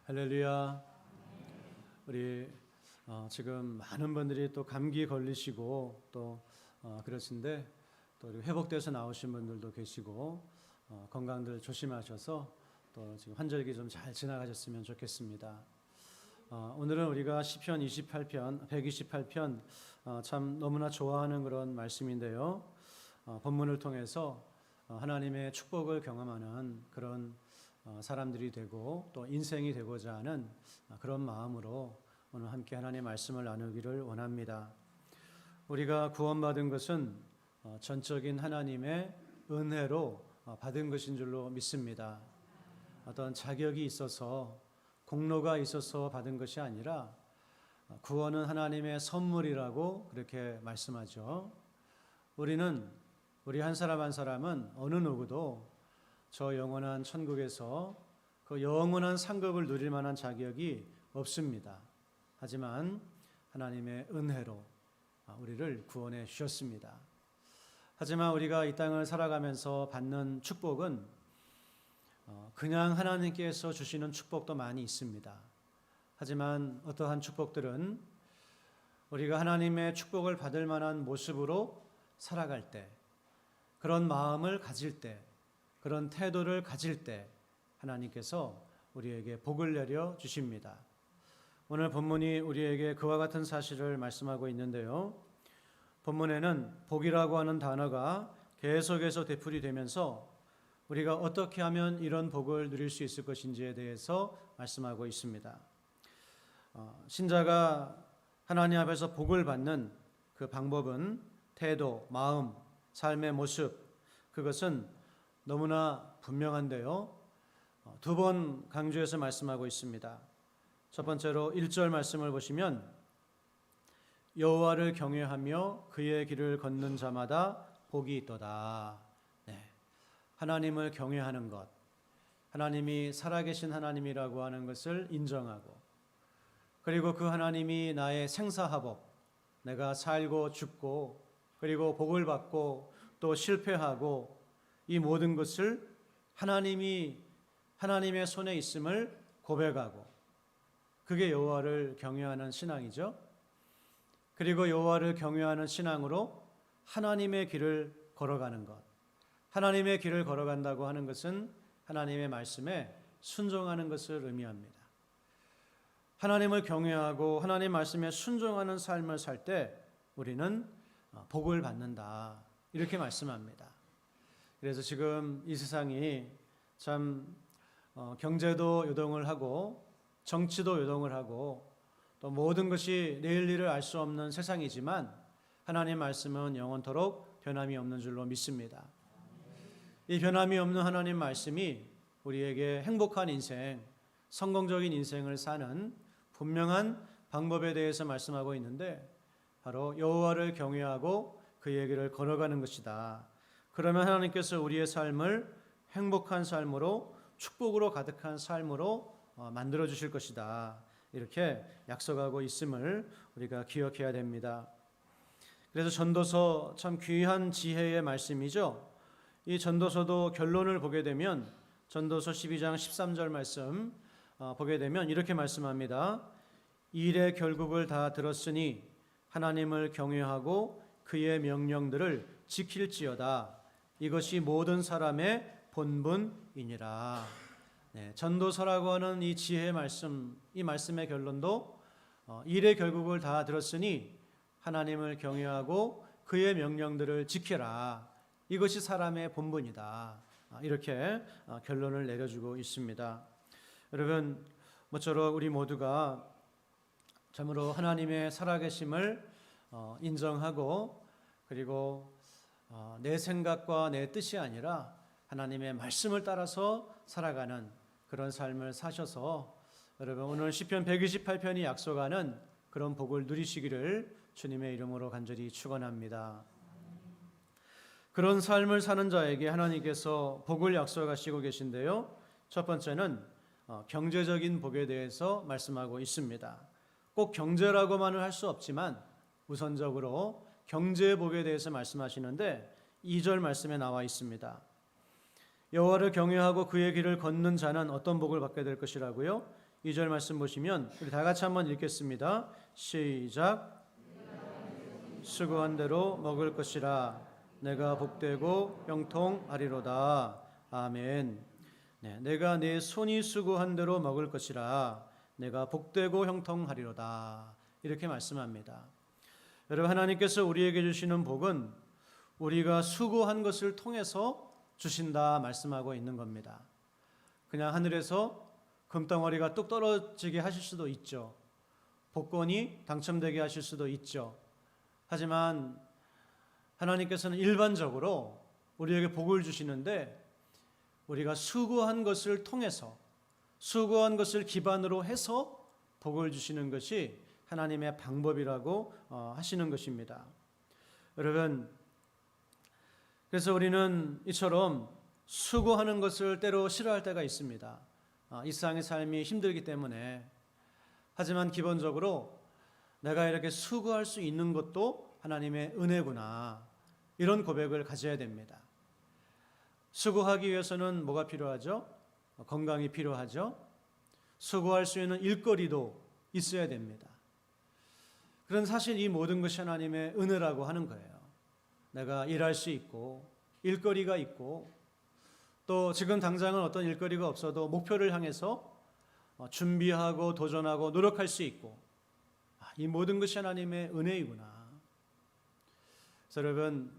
할렐루야. 우리 지금 많은 분들이 또 감기 걸리시고 또 그러신데 또 회복돼서 나오신 분들도 계시고 건강들 조심하셔서 또 지금 환절기 좀 잘 지나가셨으면 좋겠습니다. 오늘은 우리가 시편 28편, 128편 참 너무나 좋아하는 그런 말씀인데요. 본문을 통해서 하나님의 축복을 경험하는 그런 사람들이 되고 또 인생이 되고자 하는 그런 마음으로 오늘 함께 하나님의 말씀을 나누기를 원합니다. 우리가 구원받은 것은 전적인 하나님의 은혜로 받은 것인 줄로 믿습니다. 어떤 자격이 있어서 공로가 있어서 받은 것이 아니라 구원은 하나님의 선물이라고 그렇게 말씀하죠. 우리 한 사람 한 사람은 어느 누구도 저 영원한 천국에서 그 영원한 상급을 누릴 만한 자격이 없습니다. 하지만 하나님의 은혜로 우리를 구원해 주셨습니다. 하지만 우리가 이 땅을 살아가면서 받는 축복은 그냥 하나님께서 주시는 축복도 많이 있습니다. 하지만 어떠한 축복들은 우리가 하나님의 축복을 받을 만한 모습으로 살아갈 때, 그런 마음을 가질 때, 그런 태도를 가질 때 하나님께서 우리에게 복을 내려 주십니다. 오늘 본문이 우리에게 그와 같은 사실을 말씀하고 있는데요. 본문에는 복이라고 하는 단어가 계속해서 되풀이 되면서 우리가 어떻게 하면 이런 복을 누릴 수 있을 것인지에 대해서 말씀하고 있습니다. 신자가 하나님 앞에서 복을 받는 그 방법은 태도, 마음, 삶의 모습, 그것은 너무나 분명한데요. 두 번 강조해서 말씀하고 있습니다. 첫 번째로 1절 말씀을 보시면 여호와를 경외하며 그의 길을 걷는 자마다 복이 있도다. 하나님을 경외하는 것, 하나님이 살아계신 하나님이라고 하는 것을 인정하고, 그리고 그 하나님이 나의 생사화복, 내가 살고 죽고 그리고 복을 받고 또 실패하고 이 모든 것을 하나님의 손에 있음을 고백하고, 그게 여호와를 경외하는 신앙이죠. 그리고 여호와를 경외하는 신앙으로 하나님의 길을 걸어가는 것, 하나님의 길을 걸어간다고 하는 것은 하나님의 말씀에 순종하는 것을 의미합니다. 하나님을 경외하고 하나님 말씀에 순종하는 삶을 살 때 우리는 복을 받는다, 이렇게 말씀합니다. 그래서 지금 이 세상이 참 경제도 요동을 하고 정치도 요동을 하고 또 모든 것이 내일 일을 알 수 없는 세상이지만 하나님 말씀은 영원토록 변함이 없는 줄로 믿습니다. 이 변함이 없는 하나님 말씀이 우리에게 행복한 인생, 성공적인 인생을 사는 분명한 방법에 대해서 말씀하고 있는데, 바로 여호와를 경외하고 그의 길을 걸어가는 것이다. 그러면 하나님께서 우리의 삶을 행복한 삶으로, 축복으로 가득한 삶으로 만들어 주실 것이다, 이렇게 약속하고 있음을 우리가 기억해야 됩니다. 그래서 전도서 참 귀한 지혜의 말씀이죠. 이 전도서도 결론을 보게 되면 전도서 12장 13절 말씀 보게 되면 이렇게 말씀합니다. 일의 결국을 다 들었으니 하나님을 경외하고 그의 명령들을 지킬지어다. 이것이 모든 사람의 본분이니라. 전도서라고 하는 이 지혜의 말씀, 이 말씀의 결론도 일의 결국을 다 들었으니 하나님을 경외하고 그의 명령들을 지켜라. 이것이 사람의 본분이다. 이렇게 결론을 내려주고 있습니다. 여러분, 모쪼록 우리 모두가 참으로 하나님의 살아계심을 인정하고, 그리고 내 생각과 내 뜻이 아니라 하나님의 말씀을 따라서 살아가는 그런 삶을 사셔서 여러분 오늘 시편 128편이 약속하는 그런 복을 누리시기를 주님의 이름으로 간절히 축원합니다. 그런 삶을 사는 자에게 하나님께서 복을 약속하시고 계신데요. 첫 번째는 경제적인 복에 대해서 말씀하고 있습니다. 꼭 경제라고만은 할 수 없지만 우선적으로 경제의 복에 대해서 말씀하시는데 2절 말씀에 나와 있습니다. 여호와를 경외하고 그의 길을 걷는 자는 어떤 복을 받게 될 것이라고요? 2절 말씀 보시면 우리 다 같이 한번 읽겠습니다. 시작. 수고한 대로 먹을 것이라 내가 복되고 형통하리로다. 아멘. 네, 내가 내 손이 수고한 대로 먹을 것이라 내가 복되고 형통하리로다. 이렇게 말씀합니다. 여러분, 하나님께서 우리에게 주시는 복은 우리가 수고한 것을 통해서 주신다 말씀하고 있는 겁니다. 그냥 하늘에서 금덩어리가 뚝 떨어지게 하실 수도 있죠. 복권이 당첨되게 하실 수도 있죠. 하지만 하나님께서는 일반적으로 우리에게 복을 주시는데 우리가 수고한 것을 통해서, 수고한 것을 기반으로 해서 복을 주시는 것이 하나님의 방법이라고 하시는 것입니다. 여러분, 그래서 우리는 이처럼 수고하는 것을 때로 싫어할 때가 있습니다. 이 세상의 삶이 힘들기 때문에. 하지만 기본적으로 내가 이렇게 수고할 수 있는 것도 하나님의 은혜구나, 이런 고백을 가져야 됩니다. 수고하기 위해서는 뭐가 필요하죠? 건강이 필요하죠. 수고할 수 있는 일거리도 있어야 됩니다. 그런 사실 이 모든 것이 하나님의 은혜라고 하는 거예요. 내가 일할 수 있고 일거리가 있고 또 지금 당장은 어떤 일거리가 없어도 목표를 향해서 준비하고 도전하고 노력할 수 있고, 이 모든 것이 하나님의 은혜이구나. 그래서 여러분,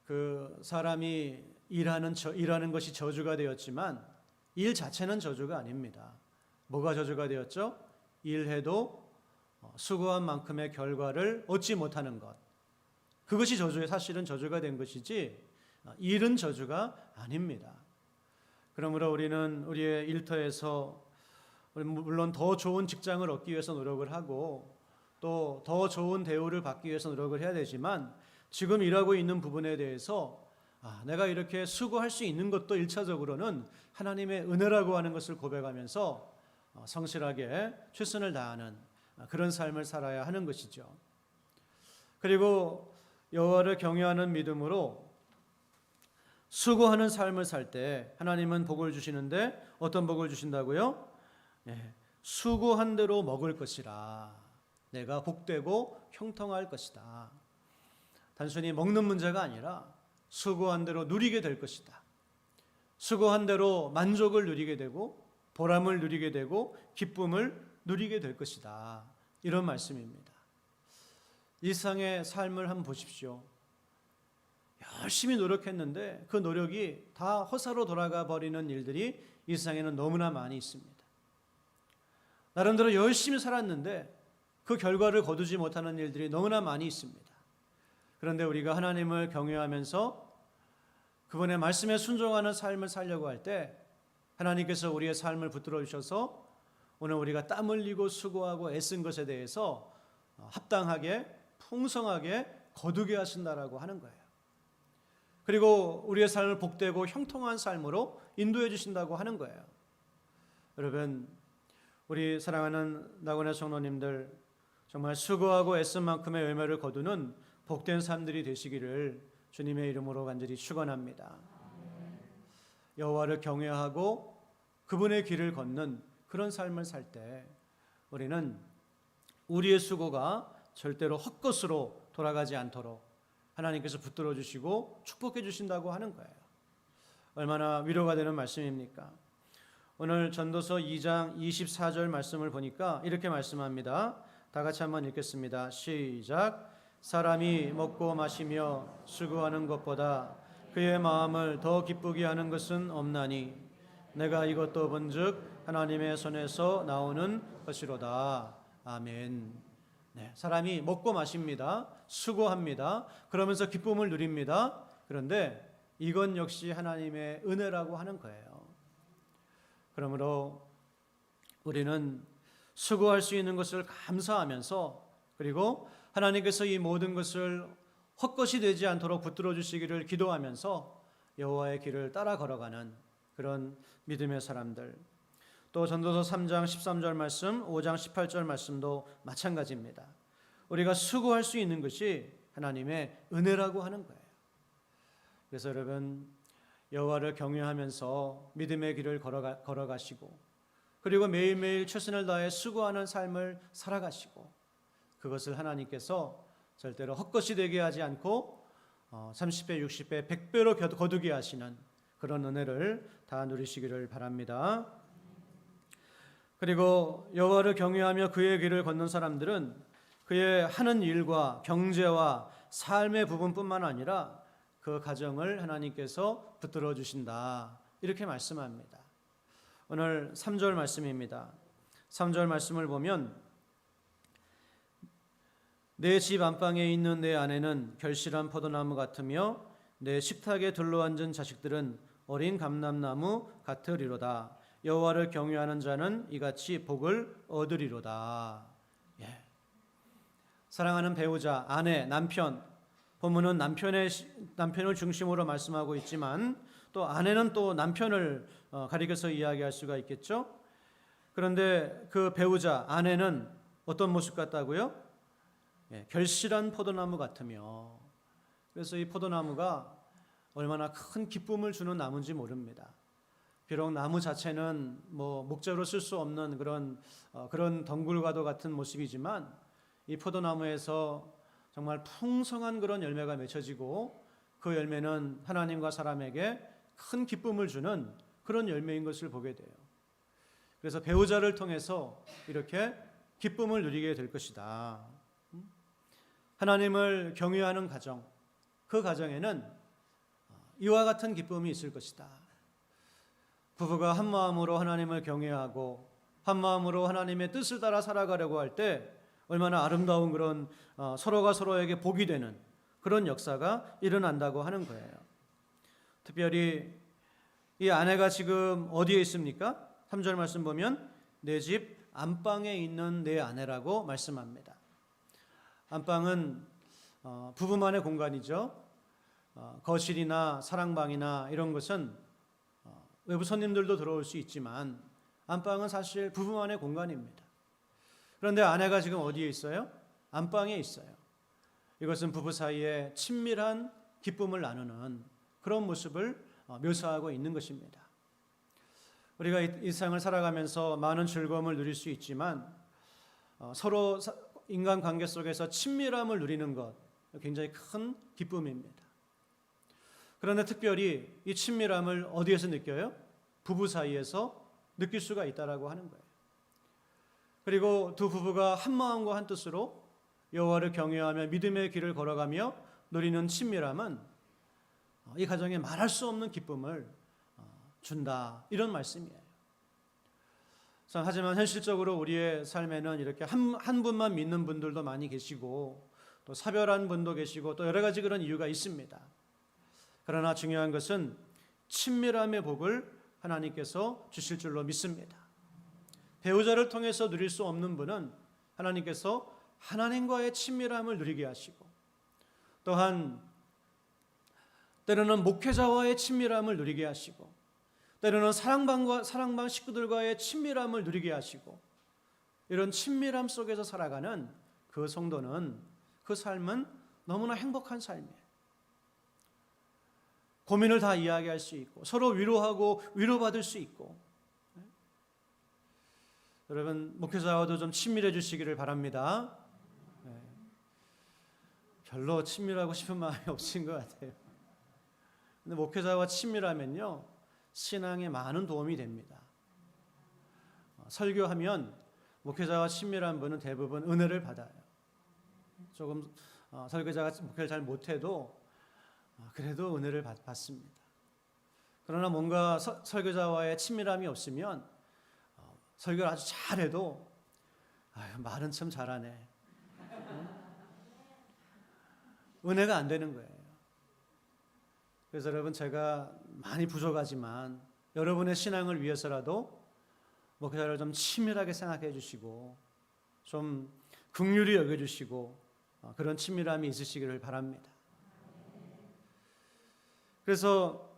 그 사람이 일하는 것이 저주가 되었지만 일 자체는 저주가 아닙니다. 뭐가 저주가 되었죠? 일해도 수고한 만큼의 결과를 얻지 못하는 것, 그것이 사실은 저주가 된 것이지 일은 저주가 아닙니다. 그러므로 우리는 우리의 일터에서 물론 더 좋은 직장을 얻기 위해서 노력을 하고 또 더 좋은 대우를 받기 위해서 노력을 해야 되지만, 지금 일하고 있는 부분에 대해서 내가 이렇게 수고할 수 있는 것도 1차적으로는 하나님의 은혜라고 하는 것을 고백하면서 성실하게 최선을 다하는 그런 삶을 살아야 하는 것이죠. 그리고 여호와를 경외하는 믿음으로 수고하는 삶을 살 때 하나님은 복을 주시는데 어떤 복을 주신다고요? 수고한 대로 먹을 것이라 내가 복되고 형통할 것이다. 단순히 먹는 문제가 아니라 수고한 대로 누리게 될 것이다. 수고한 대로 만족을 누리게 되고 보람을 누리게 되고 기쁨을 누리게 될 것이다. 이런 말씀입니다. 일상의 삶을 한번 보십시오. 열심히 노력했는데 그 노력이 다 허사로 돌아가 버리는 일들이 이 세상에는 너무나 많이 있습니다. 나름대로 열심히 살았는데 그 결과를 거두지 못하는 일들이 너무나 많이 있습니다. 그런데 우리가 하나님을 경외하면서 그분의 말씀에 순종하는 삶을 살려고 할 때 하나님께서 우리의 삶을 붙들어 주셔서 오늘 우리가 땀 흘리고 수고하고 애쓴 것에 대해서 합당하게 풍성하게 거두게 하신다라고 하는 거예요. 그리고 우리의 삶을 복되고 형통한 삶으로 인도해 주신다고 하는 거예요. 여러분, 우리 사랑하는 낙원의 성도님들, 정말 수고하고 애쓴 만큼의 열매를 거두는 복된 삶들이 되시기를 주님의 이름으로 간절히 축원합니다. 여호와를 경외하고 그분의 길을 걷는 그런 삶을 살 때 우리는 우리의 수고가 절대로 헛것으로 돌아가지 않도록 하나님께서 붙들어 주시고 축복해 주신다고 하는 거예요. 얼마나 위로가 되는 말씀입니까? 오늘 전도서 2장 24절 말씀을 보니까 이렇게 말씀합니다. 다 같이 한번 읽겠습니다. 시작. 사람이 먹고 마시며 수고하는 것보다 그의 마음을 더 기쁘게 하는 것은 없나니 내가 이것도 본즉 하나님의 손에서 나오는 것이로다. 아멘. 네, 사람이 먹고 마십니다. 수고합니다. 그러면서 기쁨을 누립니다. 그런데 이건 역시 하나님의 은혜라고 하는 거예요. 그러므로 우리는 수고할 수 있는 것을 감사하면서, 그리고 하나님께서 이 모든 것을 헛것이 되지 않도록 붙들어 주시기를 기도하면서 여호와의 길을 따라 걸어가는 그런 믿음의 사람들. 또 전도서 3장 13절 말씀, 5장 18절 말씀도 마찬가지입니다. 우리가 수고할 수 있는 것이 하나님의 은혜라고 하는 거예요. 그래서 여러분, 여호와를 경외하면서 믿음의 길을 걸어가시고 그리고 매일매일 최선을 다해 수고하는 삶을 살아가시고 그것을 하나님께서 절대로 헛것이 되게 하지 않고 30배, 60배, 100배로 거두게 하시는 그런 은혜를 다 누리시기를 바랍니다. 그리고 여호와를 경외하며 그의 길을 걷는 사람들은 그의 하는 일과 경제와 삶의 부분뿐만 아니라 그 가정을 하나님께서 붙들어 주신다. 이렇게 말씀합니다. 오늘 3절 말씀입니다. 3절 말씀을 보면 내 집 안방에 있는 내 아내는 결실한 포도나무 같으며 내 식탁에 둘러앉은 자식들은 어린 감람나무 같으리로다. 여호와를 경외하는 자는 이같이 복을 얻으리로다. 예. 사랑하는 배우자, 아내, 남편, 본문은 남편을 중심으로 말씀하고 있지만 또 아내는 또 남편을 가리켜서 이야기할 수가 있겠죠. 그런데 그 배우자, 아내는 어떤 모습 같다고요? 예, 결실한 포도나무 같으며, 그래서 이 포도나무가 얼마나 큰 기쁨을 주는 나무인지 모릅니다. 비록 나무 자체는 목재로 쓸 수 없는 그런 덩굴과도 같은 모습이지만 이 포도나무에서 정말 풍성한 그런 열매가 맺혀지고 그 열매는 하나님과 사람에게 큰 기쁨을 주는 그런 열매인 것을 보게 돼요. 그래서 배우자를 통해서 이렇게 기쁨을 누리게 될 것이다. 하나님을 경외하는 가정, 그 가정에는 이와 같은 기쁨이 있을 것이다. 부부가 한 마음으로 하나님을 경외하고 한 마음으로 하나님의 뜻을 따라 살아가려고 할 때 얼마나 아름다운 그런 서로가 서로에게 복이 되는 그런 역사가 일어난다고 하는 거예요. 특별히 이 아내가 지금 어디에 있습니까? 3절 말씀 보면 내 집 안방에 있는 내 아내라고 말씀합니다. 안방은 부부만의 공간이죠. 거실이나 사랑방이나 이런 것은 외부 손님들도 들어올 수 있지만 안방은 사실 부부만의 공간입니다. 그런데 아내가 지금 어디에 있어요? 안방에 있어요. 이것은 부부 사이에 친밀한 기쁨을 나누는 그런 모습을 묘사하고 있는 것입니다. 우리가 이 세상을 살아가면서 많은 즐거움을 누릴 수 있지만 서로 인간관계 속에서 친밀함을 누리는 것 굉장히 큰 기쁨입니다. 그런데 특별히 이 친밀함을 어디에서 느껴요? 부부 사이에서 느낄 수가 있다라고 하는 거예요. 그리고 두 부부가 한 마음과 한 뜻으로 여호와를 경외하며 믿음의 길을 걸어가며 누리는 친밀함은 이 가정에 말할 수 없는 기쁨을 준다, 이런 말씀이에요. 하지만 현실적으로 우리의 삶에는 이렇게 한 분만 믿는 분들도 많이 계시고 또 사별한 분도 계시고 또 여러 가지 그런 이유가 있습니다. 그러나 중요한 것은 친밀함의 복을 하나님께서 주실 줄로 믿습니다. 배우자를 통해서 누릴 수 없는 분은 하나님께서 하나님과의 친밀함을 누리게 하시고 또한 때로는 목회자와의 친밀함을 누리게 하시고 때로는 사랑방 식구들과의 친밀함을 누리게 하시고 이런 친밀함 속에서 살아가는 그 성도는 그 삶은 너무나 행복한 삶이에요. 고민을 다 이야기할 수 있고 서로 위로하고 위로받을 수 있고 여러분 목회자와도 좀 친밀해 주시기를 바랍니다. 별로 친밀하고 싶은 마음이 없으신 것 같아요. 근데 목회자와 친밀하면요 신앙에 많은 도움이 됩니다. 설교하면 목회자와 친밀한 분은 대부분 은혜를 받아요. 조금 설교자가 목회를 잘 못해도 그래도 은혜를 받습니다. 그러나 뭔가 설교자와의 친밀함이 없으면 설교를 아주 잘해도 말은 참 잘하네. 은혜가 안 되는 거예요. 그래서 여러분 제가 많이 부족하지만 여러분의 신앙을 위해서라도 목회자를 좀 친밀하게 생각해 주시고 좀 긍휼히 여겨 주시고 그런 친밀함이 있으시기를 바랍니다. 그래서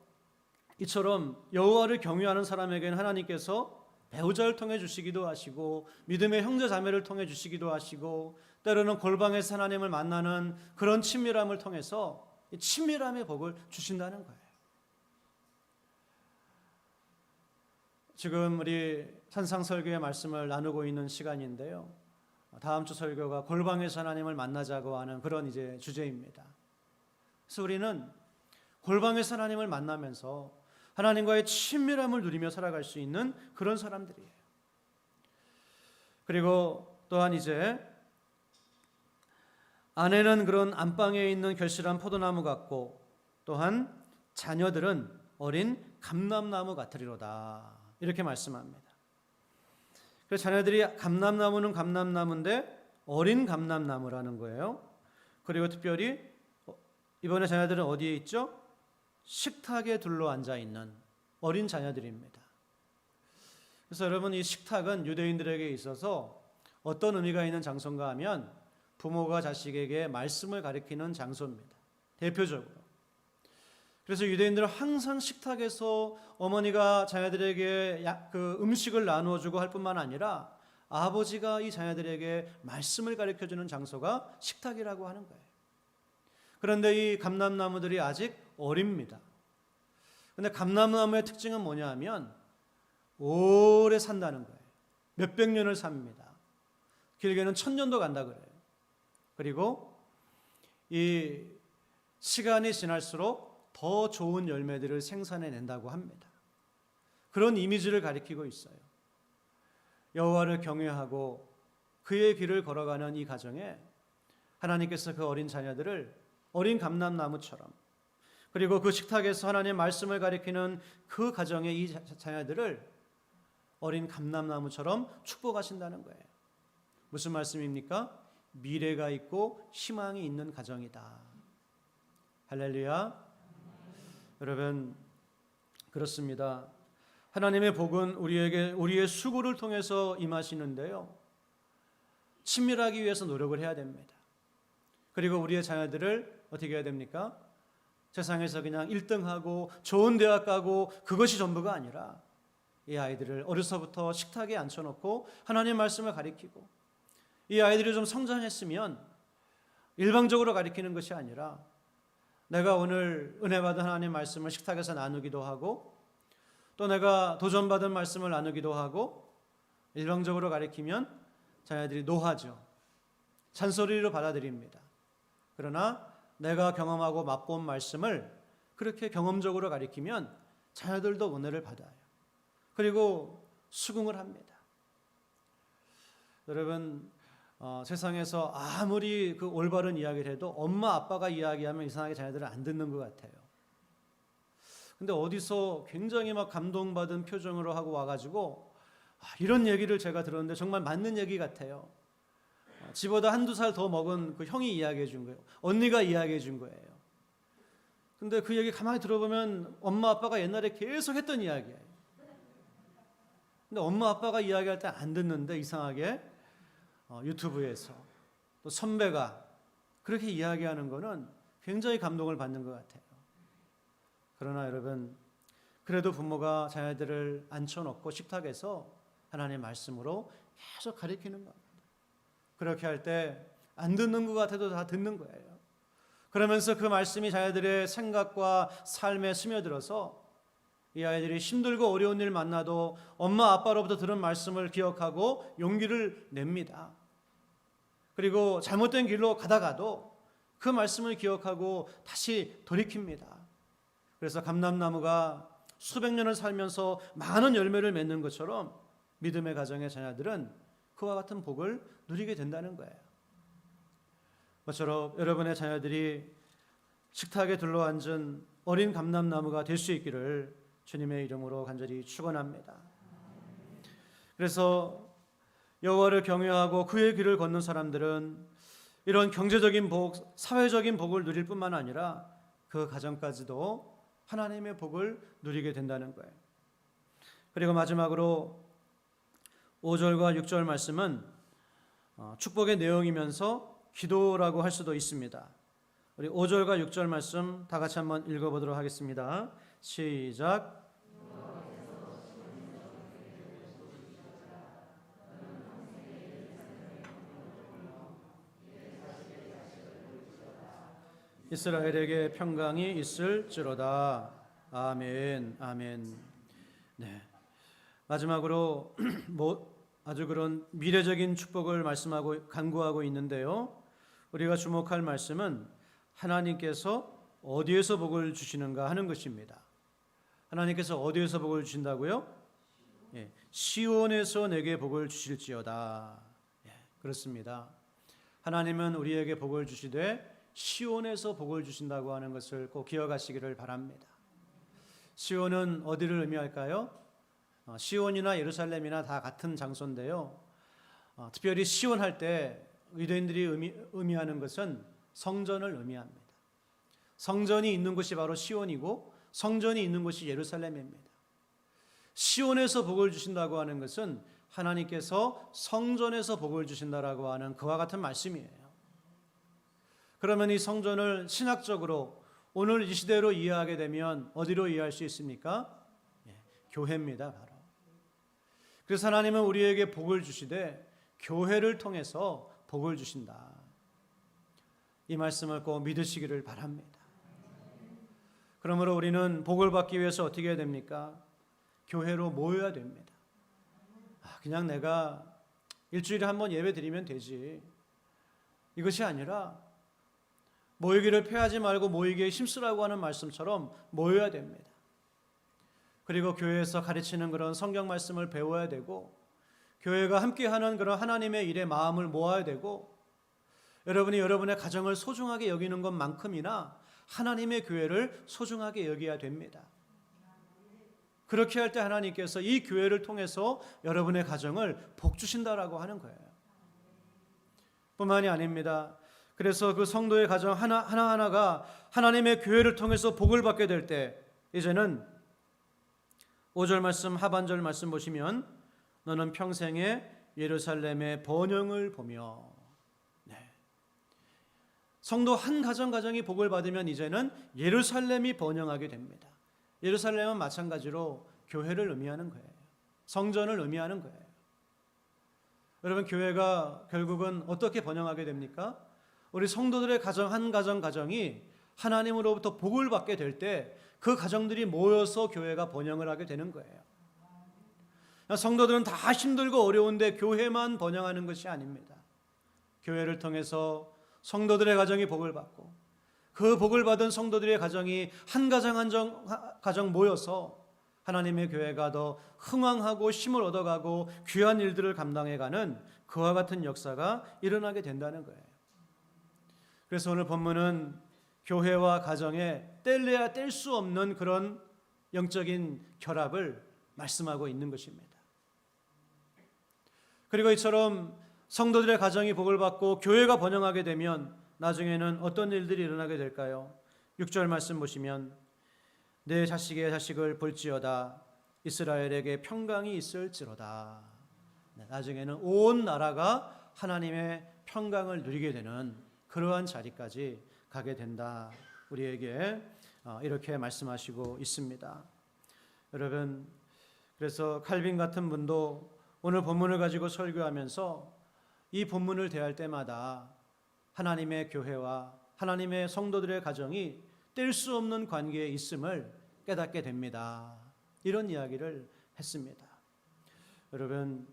이처럼 여호와를 경외하는 사람에게는 하나님께서 배우자를 통해 주시기도 하시고 믿음의 형제 자매를 통해 주시기도 하시고 때로는 골방에서 하나님을 만나는 그런 친밀함을 통해서 친밀함의 복을 주신다는 거예요. 지금 우리 산상설교의 말씀을 나누고 있는 시간인데요. 다음 주 설교가 골방에서 하나님을 만나자고 하는 그런 이제 주제입니다. 그래서 우리는 골방에서 하나님을 만나면서 하나님과의 친밀함을 누리며 살아갈 수 있는 그런 사람들이에요. 그리고 또한 이제 아내는 그런 안방에 있는 결실한 포도나무 같고 또한 자녀들은 어린 감람나무 같으리로다. 이렇게 말씀합니다. 그래서 자녀들이 감람나무는 감람나무인데 어린 감람나무라는 거예요. 그리고 특별히 이번에 자녀들은 어디에 있죠? 식탁에 둘러앉아 있는 어린 자녀들입니다. 그래서 여러분, 이 식탁은 유대인들에게 있어서 어떤 의미가 있는 장소인가 하면 부모가 자식에게 말씀을 가리키는 장소입니다. 대표적으로. 그래서 유대인들은 항상 식탁에서 어머니가 자녀들에게 그 음식을 나누어 주고 할 뿐만 아니라 아버지가 이 자녀들에게 말씀을 가르쳐 주는 장소가 식탁이라고 하는 거예요. 그런데 이 감람나무들이 아직 어립니다. 그런데 감람나무의 특징은 뭐냐 하면 오래 산다는 거예요. 몇백 년을 삽니다. 길게는 1000년도 간다 그래요. 그리고 이 시간이 지날수록 더 좋은 열매들을 생산해낸다고 합니다. 그런 이미지를 가리키고 있어요. 여호와를 경외하고 그의 길을 걸어가는 이 가정에 하나님께서 그 어린 자녀들을 어린 감람나무처럼, 그리고 그 식탁에서 하나님의 말씀을 가리키는 그 가정의 이 자녀들을 어린 감람나무처럼 축복하신다는 거예요. 무슨 말씀입니까? 미래가 있고 희망이 있는 가정이다. 할렐루야. 여러분, 그렇습니다. 하나님의 복은 우리에게 우리의 수고를 통해서 임하시는데요, 친밀하기 위해서 노력을 해야 됩니다. 그리고 우리의 자녀들을 어떻게 해야 됩니까? 세상에서 그냥 1등하고 좋은 대학 가고 그것이 전부가 아니라 이 아이들을 어려서부터 식탁에 앉혀놓고 하나님의 말씀을 가리키고, 이 아이들이 좀 성장했으면 일방적으로 가리키는 것이 아니라 내가 오늘 은혜 받은 하나님의 말씀을 식탁에서 나누기도 하고, 또 내가 도전받은 말씀을 나누기도 하고, 일방적으로 가리키면 자녀들이 노하죠. 잔소리로 받아들입니다. 그러나 내가 경험하고 맛본 말씀을 그렇게 경험적으로 가리키면 자녀들도 은혜를 받아요. 그리고 수긍을 합니다. 여러분, 세상에서 아무리 그 올바른 이야기를 해도 엄마 아빠가 이야기하면 이상하게 자녀들은 안 듣는 것 같아요. 근데 어디서 굉장히 막 감동받은 표정으로 하고 와가지고 이런 얘기를 제가 들었는데 정말 맞는 얘기 같아요. 지보다 한두 살 더 먹은 그 형이 이야기해 준 거예요. 언니가 이야기해 준 거예요. 근데 그 얘기 가만히 들어보면 엄마 아빠가 옛날에 계속 했던 이야기예요. 근데 엄마 아빠가 이야기할 때 안 듣는데 이상하게 유튜브에서 또 선배가 그렇게 이야기하는 거는 굉장히 감동을 받는 것 같아요. 그러나 여러분, 그래도 부모가 자녀들을 앉혀놓고 식탁에서 하나님의 말씀으로 계속 가르치는 겁니다. 그렇게 할 때 안 듣는 것 같아도 다 듣는 거예요. 그러면서 그 말씀이 자녀들의 생각과 삶에 스며들어서 이 아이들이 힘들고 어려운 일 만나도 엄마 아빠로부터 들은 말씀을 기억하고 용기를 냅니다. 그리고 잘못된 길로 가다가도 그 말씀을 기억하고 다시 돌이킵니다. 그래서 감람나무가 수백 년을 살면서 많은 열매를 맺는 것처럼 믿음의 가정의 자녀들은 그와 같은 복을 누리게 된다는 거예요. 모쪼록 여러분의 자녀들이 식탁에 둘러앉은 어린 감람나무가 될 수 있기를 주님의 이름으로 간절히 축원합니다. 그래서 여호와를 경외하고 그의 길을 걷는 사람들은 이런 경제적인 복, 사회적인 복을 누릴 뿐만 아니라 그 가정까지도 하나님의 복을 누리게 된다는 거예요. 그리고 마지막으로 5절과 6절 말씀은 축복의 내용이면서 기도라고 할 수도 있습니다. 우리 5절과 6절 말씀 다 같이 한번 읽어보도록 하겠습니다. 시작. 이스라엘에게 평강이 있을지로다. 아멘, 아멘. 네, 마지막으로 아주 그런 미래적인 축복을 말씀하고 간구하고 있는데요. 우리가 주목할 말씀은 하나님께서 어디에서 복을 주시는가 하는 것입니다. 하나님께서 어디에서 복을 주신다고요? 시온에서 내게 복을 주실지어다. 그렇습니다. 하나님은 우리에게 복을 주시되 시온에서 복을 주신다고 하는 것을 꼭 기억하시기를 바랍니다. 시온은 어디를 의미할까요? 시온이나 예루살렘이나 다 같은 장소인데요. 특별히 시온 할 때 유대인들이 의미하는 것은 성전을 의미합니다. 성전이 있는 곳이 바로 시온이고 성전이 있는 곳이 예루살렘입니다. 시온에서 복을 주신다고 하는 것은 하나님께서 성전에서 복을 주신다라고 하는 그와 같은 말씀이에요. 그러면 이 성전을 신학적으로 오늘 이 시대로 이해하게 되면 어디로 이해할 수 있습니까? 교회입니다, 바로. 그래서 하나님은 우리에게 복을 주시되 교회를 통해서 복을 주신다. 이 말씀을 꼭 믿으시기를 바랍니다. 그러므로 우리는 복을 받기 위해서 어떻게 해야 됩니까? 교회로 모여야 됩니다. 그냥 내가 일주일에 한 번 예배 드리면 되지. 이것이 아니라 모이기를 패하지 말고 모이기에 힘쓰라고 하는 말씀처럼 모여야 됩니다. 그리고 교회에서 가르치는 그런 성경 말씀을 배워야 되고 교회가 함께하는 그런 하나님의 일에 마음을 모아야 되고 여러분이 여러분의 가정을 소중하게 여기는 것만큼이나 하나님의 교회를 소중하게 여겨야 됩니다. 그렇게 할 때 하나님께서 이 교회를 통해서 여러분의 가정을 복 주신다라고 하는 거예요. 뿐만이 아닙니다. 그래서 그 성도의 가정 하나하나가 하나님의 교회를 통해서 복을 받게 될 때 이제는 5절 말씀 하반절 말씀 보시면 너는 평생에 예루살렘의 번영을 보며 성도 한 가정이 복을 받으면 이제는 예루살렘이 번영하게 됩니다. 예루살렘은 마찬가지로 교회를 의미하는 거예요. 성전을 의미하는 거예요. 여러분 교회가 결국은 어떻게 번영하게 됩니까? 우리 성도들의 가정 한 가정이 하나님으로부터 복을 받게 될 때 그 가정들이 모여서 교회가 번영을 하게 되는 거예요. 성도들은 다 힘들고 어려운데 교회만 번영하는 것이 아닙니다. 교회를 통해서 성도들의 가정이 복을 받고 그 복을 받은 성도들의 가정이 한 가정 모여서 하나님의 교회가 더 흥왕하고 힘을 얻어가고 귀한 일들을 감당해가는 그와 같은 역사가 일어나게 된다는 거예요. 그래서 오늘 본문은 교회와 가정에 뗄래야 뗄 수 없는 그런 영적인 결합을 말씀하고 있는 것입니다. 그리고 이처럼 성도들의 가정이 복을 받고 교회가 번영하게 되면 나중에는 어떤 일들이 일어나게 될까요? 6절 말씀 보시면 내 자식의 자식을 볼지어다 이스라엘에게 평강이 있을지로다. 나중에는 온 나라가 하나님의 평강을 누리게 되는 그러한 자리까지 가게 된다. 우리에게 이렇게 말씀하시고 있습니다. 여러분 그래서 칼빈 같은 분도 오늘 본문을 가지고 설교하면서 이 본문을 대할 때마다 하나님의 교회와 하나님의 성도들의 가정이 뗄 수 없는 관계에 있음을 깨닫게 됩니다. 이런 이야기를 했습니다. 여러분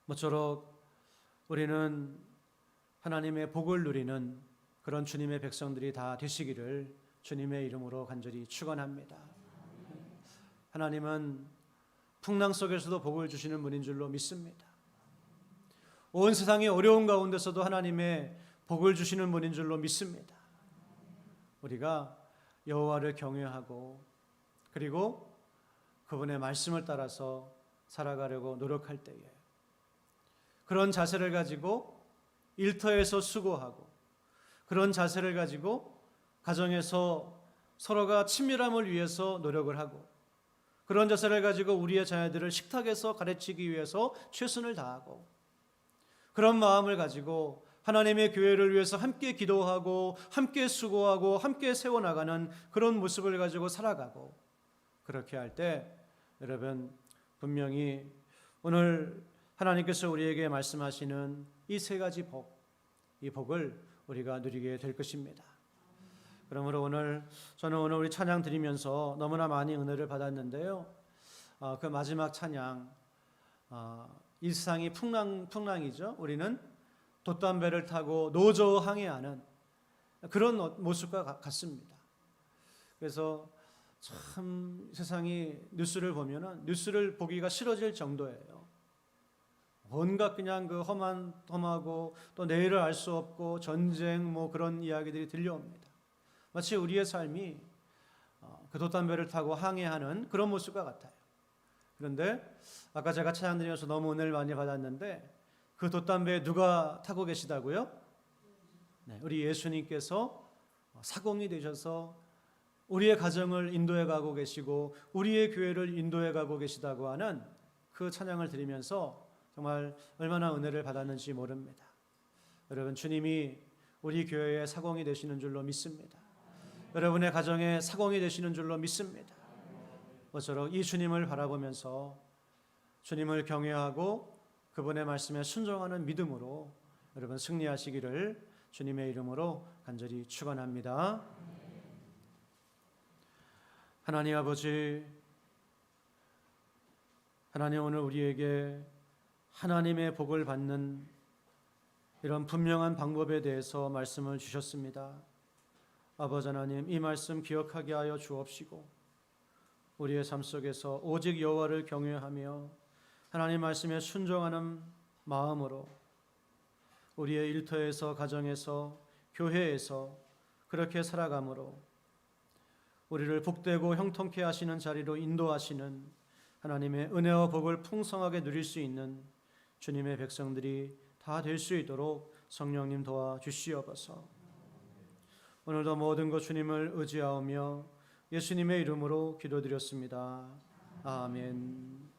모쪼록 우리는 하나님의 복을 누리는 그런 주님의 백성들이 다 되시기를 주님의 이름으로 간절히 축원합니다. 하나님은 풍랑 속에서도 복을 주시는 분인 줄로 믿습니다. 온 세상의 어려운 가운데서도 하나님의 복을 주시는 분인 줄로 믿습니다. 우리가 여호와를 경외하고 그리고 그분의 말씀을 따라서 살아가려고 노력할 때에 그런 자세를 가지고 일터에서 수고하고 그런 자세를 가지고 가정에서 서로가 친밀함을 위해서 노력을 하고 그런 자세를 가지고 우리의 자녀들을 식탁에서 가르치기 위해서 최선을 다하고 그런 마음을 가지고 하나님의 교회를 위해서 함께 기도하고 함께 수고하고 함께 세워나가는 그런 모습을 가지고 살아가고 그렇게 할 때 여러분 분명히 오늘 하나님께서 우리에게 말씀하시는 이 세 가지 복, 이 복을 우리가 누리게 될 것입니다. 그러므로 저는 오늘 우리 찬양 드리면서 너무나 많이 은혜를 받았는데요. 그 마지막 찬양, 일상이 풍랑이죠. 우리는 돛담배를 타고 노저 항해하는 그런 모습과 같습니다. 그래서 참 세상이 뉴스를 보면은 뉴스를 보기가 싫어질 정도예요. 온갖 그냥 그 험하고 또 내일을 알 수 없고 전쟁 뭐 그런 이야기들이 들려옵니다. 마치 우리의 삶이 그 돛담배를 타고 항해하는 그런 모습과 같아요. 그런데 아까 제가 찬양 드리면서 너무 은혜를 많이 받았는데 그 돛담배에 누가 타고 계시다고요? 네, 우리 예수님께서 사공이 되셔서 우리의 가정을 인도해 가고 계시고 우리의 교회를 인도해 가고 계시다고 하는 그 찬양을 드리면서 정말 얼마나 은혜를 받았는지 모릅니다. 여러분, 주님이 우리 교회의 사공이 되시는 줄로 믿습니다. 여러분의 가정에 사공이 되시는 줄로 믿습니다. 모쪼록 이 주님을 바라보면서 주님을 경외하고 그분의 말씀에 순종하는 믿음으로 여러분 승리하시기를 주님의 이름으로 간절히 축원합니다. 하나님 아버지, 하나님 오늘 우리에게 하나님의 복을 받는 이런 분명한 방법에 대해서 말씀을 주셨습니다. 아버지 하나님, 이 말씀 기억하게 하여 주옵시고 우리의 삶 속에서 오직 여호와를 경외하며 하나님 말씀에 순종하는 마음으로 우리의 일터에서, 가정에서, 교회에서 그렇게 살아감으로 우리를 복되고 형통케 하시는 자리로 인도하시는 하나님의 은혜와 복을 풍성하게 누릴 수 있는 주님의 백성들이 다 될 수 있도록 성령님 도와주시옵소서. 오늘도 모든 것 주님을 의지하오며 예수님의 이름으로 기도드렸습니다. 아멘.